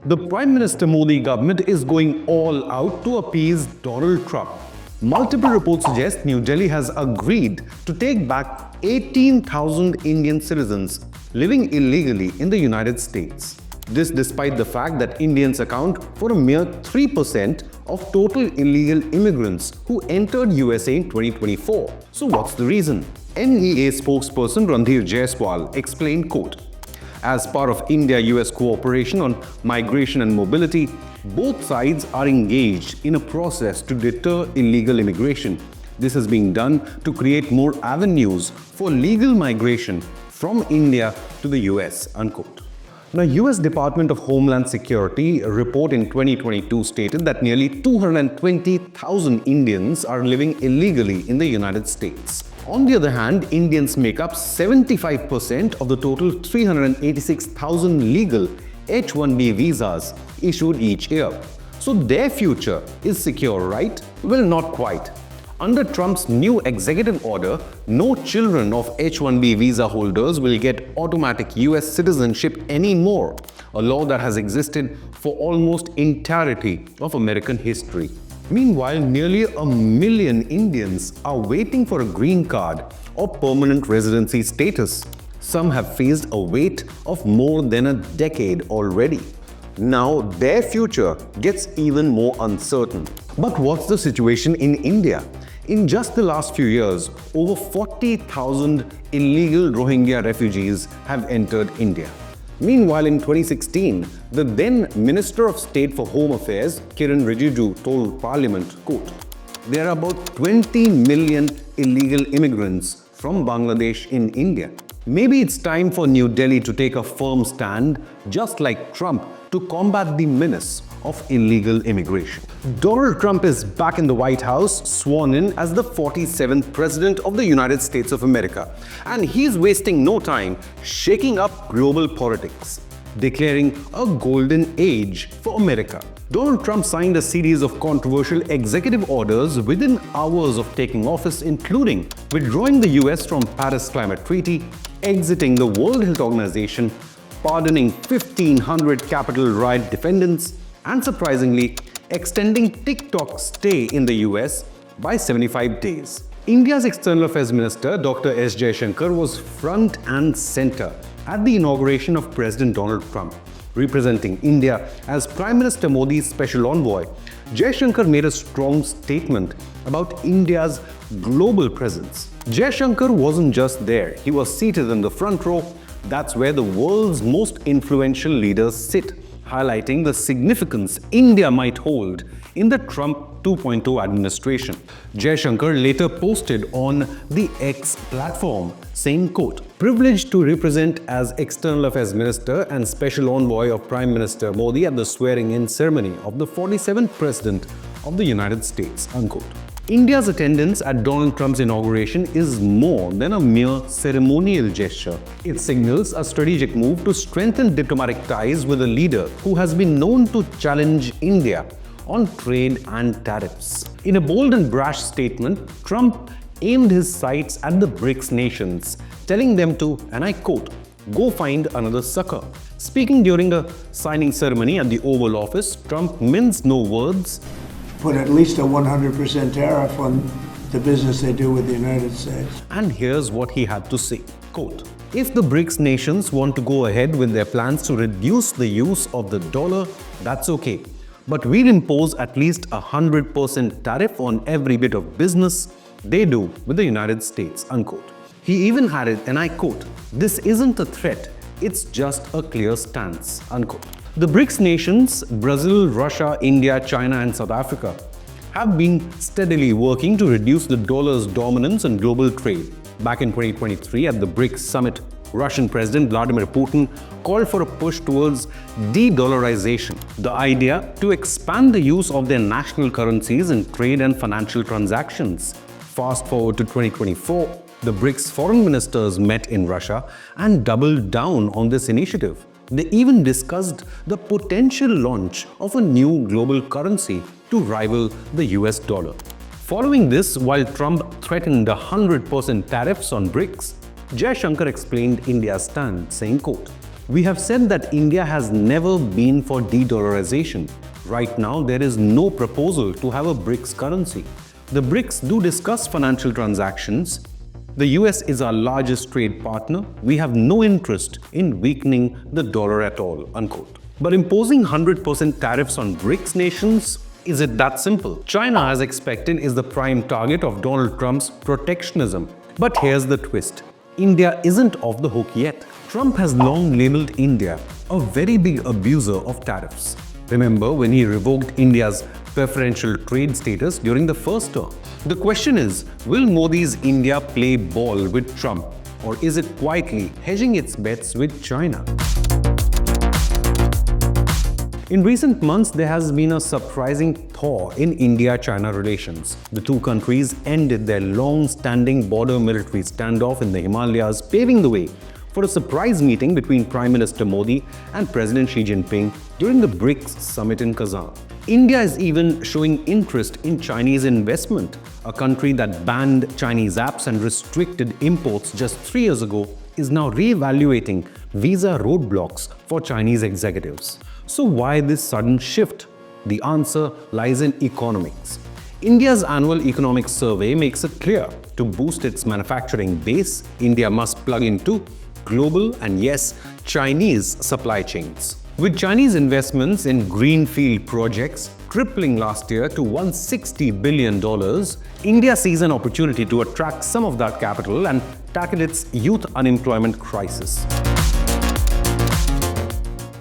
The Prime Minister Modi government is going all out to appease Donald Trump. Multiple reports suggest New Delhi has agreed to take back 18,000 Indian citizens living illegally in the United States. This despite the fact that Indians account for a mere 3% of total illegal immigrants who entered USA in 2024. So what's the reason? NEA spokesperson Randhir Jaiswal explained, quote, "As part of India-US cooperation on migration and mobility, both sides are engaged in a process to deter illegal immigration. This is being done to create more avenues for legal migration from India to the US," unquote. Now, US Department of Homeland Security report in 2022 stated that nearly 220,000 Indians are living illegally in the United States. On the other hand, Indians make up 75% of the total 386,000 legal H-1B visas issued each year. So their future is secure, right? Well, not quite. Under Trump's new executive order, no children of H-1B visa holders will get automatic US citizenship anymore, a law that has existed for almost entirety of American history. Meanwhile, nearly 1 million Indians are waiting for a green card or permanent residency status. Some have faced a wait of more than a decade already. Now, their future gets even more uncertain. But what's the situation in India? In just the last few years, over 40,000 illegal Rohingya refugees have entered India. Meanwhile, in 2016, the then Minister of State for Home Affairs, Kiran Rijiju, told Parliament, quote, "There are about 20 million illegal immigrants from Bangladesh in India. Maybe it's time for New Delhi to take a firm stand, just like Trump, to combat the menace of illegal immigration." Donald Trump is back in the White House, sworn in as the 47th President of the United States of America. And he's wasting no time shaking up global politics, declaring a golden age for America. Donald Trump signed a series of controversial executive orders within hours of taking office, including withdrawing the US from Paris Climate Treaty, exiting the World Health Organization, pardoning 1,500 Capitol riot defendants, and surprisingly, extending TikTok's stay in the US by 75 days. India's External Affairs Minister Dr. S. Jaishankar was front and center at the inauguration of President Donald Trump. Representing India as Prime Minister Modi's special envoy, Jaishankar made a strong statement about India's global presence. Jaishankar wasn't just there, he was seated in the front row. That's where the world's most influential leaders sit, highlighting the significance India might hold in the Trump 2.0 administration. Jaishankar later posted on the X platform, saying, quote, "Privileged to represent as External Affairs Minister and Special Envoy of Prime Minister Modi at the swearing-in ceremony of the 47th President of the United States," unquote. India's attendance at Donald Trump's inauguration is more than a mere ceremonial gesture. It signals a strategic move to strengthen diplomatic ties with a leader who has been known to challenge India on trade and tariffs. In a bold and brash statement, Trump aimed his sights at the BRICS nations, telling them to, and I quote, "Go find another sucker." Speaking during a signing ceremony at the Oval Office, Trump minced no words. Put at least a 100% tariff on the business they do with the United States. And here's what he had to say, quote, "If the BRICS nations want to go ahead with their plans to reduce the use of the dollar, that's okay. But we'd impose at least a 100% tariff on every bit of business they do with the United States," unquote. He even had it, and I quote, "This isn't a threat, it's just a clear stance," unquote. The BRICS nations, Brazil, Russia, India, China, and South Africa, have been steadily working to reduce the dollar's dominance in global trade. Back in 2023 at the BRICS summit, Russian President Vladimir Putin called for a push towards de-dollarization, the idea to expand the use of their national currencies in trade and financial transactions. Fast forward to 2024, the BRICS foreign ministers met in Russia and doubled down on this initiative. They even discussed the potential launch of a new global currency to rival the US dollar. Following this, while Trump threatened 100% tariffs on BRICS, Jaishankar explained India's stand, saying, quote, We have said that India has never been for de-dollarization. Right now, there is no proposal to have a BRICS currency. The BRICS do discuss financial transactions. The US is our largest trade partner. We have no interest in weakening the dollar at all, unquote. But imposing 100% tariffs on BRICS nations, is it that simple? China, as expected, is the prime target of Donald Trump's protectionism. But here's the twist. India isn't off the hook yet. Trump has long labeled India a very big abuser of tariffs. Remember when he revoked India's preferential trade status during the first term? The question is, will Modi's India play ball with Trump, or is it quietly hedging its bets with China? In recent months, there has been a surprising thaw in India-China relations. The two countries ended their long-standing border military standoff in the Himalayas, paving the way for a surprise meeting between Prime Minister Modi and President Xi Jinping during the BRICS summit in Kazan. India is even showing interest in Chinese investment. A country that banned Chinese apps and restricted imports just 3 years ago is now re-evaluating visa roadblocks for Chinese executives. So why this sudden shift? The answer lies in economics. India's annual economic survey makes it clear, to boost its manufacturing base, India must plug into global and yes, Chinese supply chains. With Chinese investments in greenfield projects tripling last year to $160 billion, India sees an opportunity to attract some of that capital and tackle its youth unemployment crisis.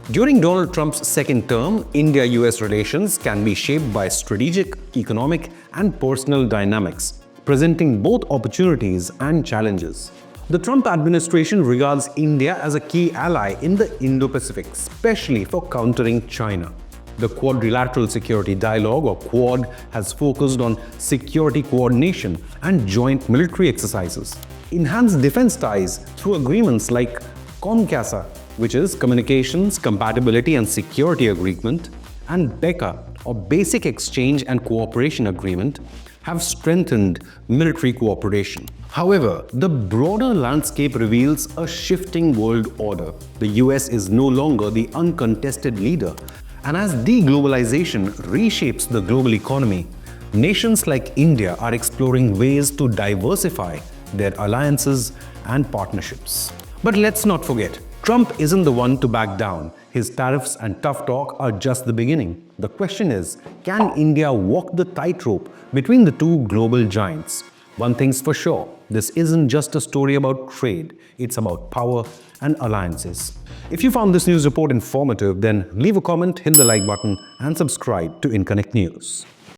During Donald Trump's second term, India-US relations can be shaped by strategic, economic, and personal dynamics, presenting both opportunities and challenges. The Trump administration regards India as a key ally in the Indo-Pacific, especially for countering China. The Quadrilateral Security Dialogue, or Quad, has focused on security coordination and joint military exercises, enhanced defense ties through agreements like COMCASA, which is Communications, Compatibility and Security Agreement, and BECA, or Basic Exchange and Cooperation Agreement, have strengthened military cooperation. However, the broader landscape reveals a shifting world order. The US is no longer the uncontested leader, and as deglobalization reshapes the global economy, nations like India are exploring ways to diversify their alliances and partnerships. But let's not forget, Trump isn't the one to back down. His tariffs and tough talk are just the beginning. The question is, can India walk the tightrope between the two global giants? One thing's for sure, this isn't just a story about trade, it's about power and alliances. If you found this news report informative, then leave a comment, hit the like button and subscribe to Inconnect News.